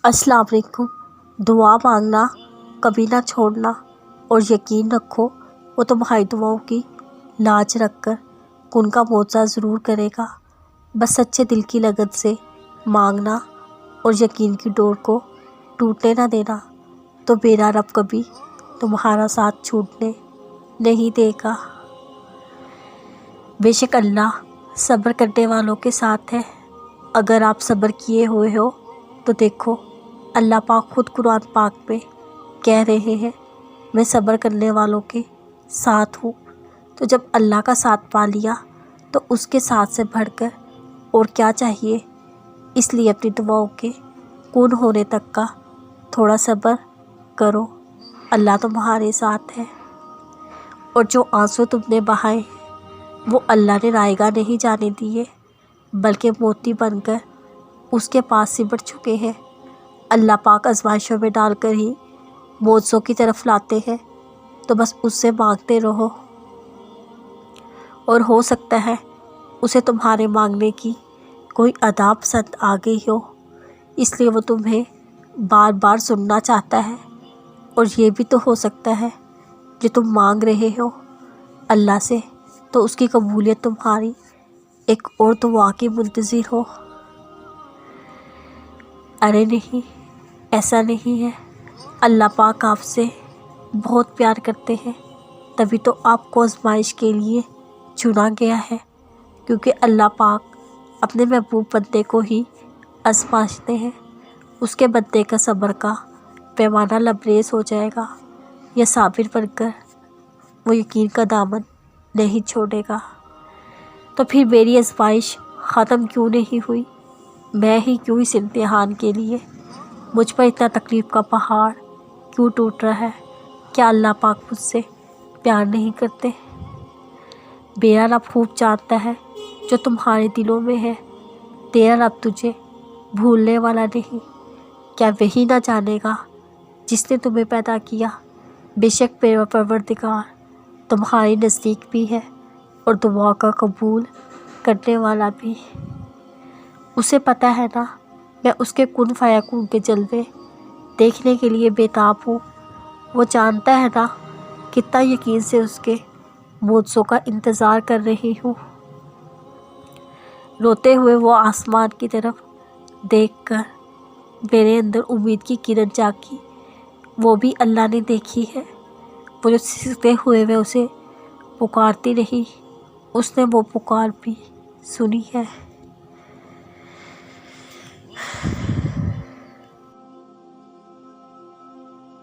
السلام علیکم۔ دعا مانگنا کبھی نہ چھوڑنا اور یقین رکھو وہ تمہاری دعاؤں کی لاج رکھ کر ان کا معجزہ ضرور کرے گا۔ بس سچے دل کی لگن سے مانگنا اور یقین کی ڈور کو ٹوٹنے نہ دینا، تو میرا رب کبھی تمہارا ساتھ چھوٹنے نہیں دے گا۔ بے شک اللہ صبر کرنے والوں کے ساتھ ہے۔ اگر آپ صبر کیے ہوئے ہو تو دیکھو اللہ پاک خود قرآن پاک میں کہہ رہے ہیں، میں صبر کرنے والوں کے ساتھ ہوں۔ تو جب اللہ کا ساتھ پا لیا تو اس کے ساتھ سے بڑھ کر اور کیا چاہیے؟ اس لیے اپنی دعاؤں کے کون ہونے تک کا تھوڑا صبر کرو، اللہ تمہارے ساتھ ہے۔ اور جو آنسو تم نے بہائے وہ اللہ نے رائیگاں نہیں جانے دیے، بلکہ موتی بن کر اس کے پاس سمٹ چکے ہیں۔ اللہ پاک آزمائشوں میں ڈال کر ہی معجزوں کی طرف لاتے ہیں، تو بس اس سے مانگتے رہو، اور ہو سکتا ہے اسے تمہارے مانگنے کی کوئی ادا پسند آ گئی ہو، اس لیے وہ تمہیں بار بار سننا چاہتا ہے۔ اور یہ بھی تو ہو سکتا ہے جو تم مانگ رہے ہو اللہ سے، تو اس کی قبولیت تمہاری ایک اور دعا کی منتظر ہو۔ ارے نہیں، ایسا نہیں ہے۔ اللہ پاک آپ سے بہت پیار کرتے ہیں، تبھی تو آپ کو آزمائش کے لیے چنا گیا ہے، کیونکہ اللہ پاک اپنے محبوب بندے کو ہی آزماتے ہیں۔ اس کے بندے کا صبر کا پیمانہ لبریز ہو جائے گا یا صابر بن کر وہ یقین کا دامن نہیں چھوڑے گا۔ تو پھر میری آزمائش ختم کیوں نہیں ہوئی؟ میں ہی کیوں اس امتحان کے لیے مجھ پر اتنا تکلیف کا پہاڑ کیوں ٹوٹ رہا ہے؟ کیا اللہ پاک مجھ سے پیار نہیں کرتے؟ میرا رب خوب جانتا ہے جو تمہارے دلوں میں ہے۔ تیرا رب تجھے بھولنے والا نہیں۔ کیا وہی نہ جانے گا جس نے تمہیں پیدا کیا؟ بے شک میرا پروردگار تمہارے نزدیک بھی ہے اور دعا کا قبول کرنے والا بھی۔ اسے پتہ ہے نا میں اس کے کن فیکون کے جلوے دیکھنے کے لیے بےتاب ہوں۔ وہ جانتا ہے نا کتنا یقین سے اس کے معجزوں کا انتظار کر رہی ہوں۔ روتے ہوئے وہ آسمان کی طرف دیکھ کر میرے اندر امید کی کرن جاگی، وہ بھی اللہ نے دیکھی ہے۔ وہ جو سسکتے ہوئے اسے پکارتی رہی، اس نے وہ پکار بھی سنی ہے۔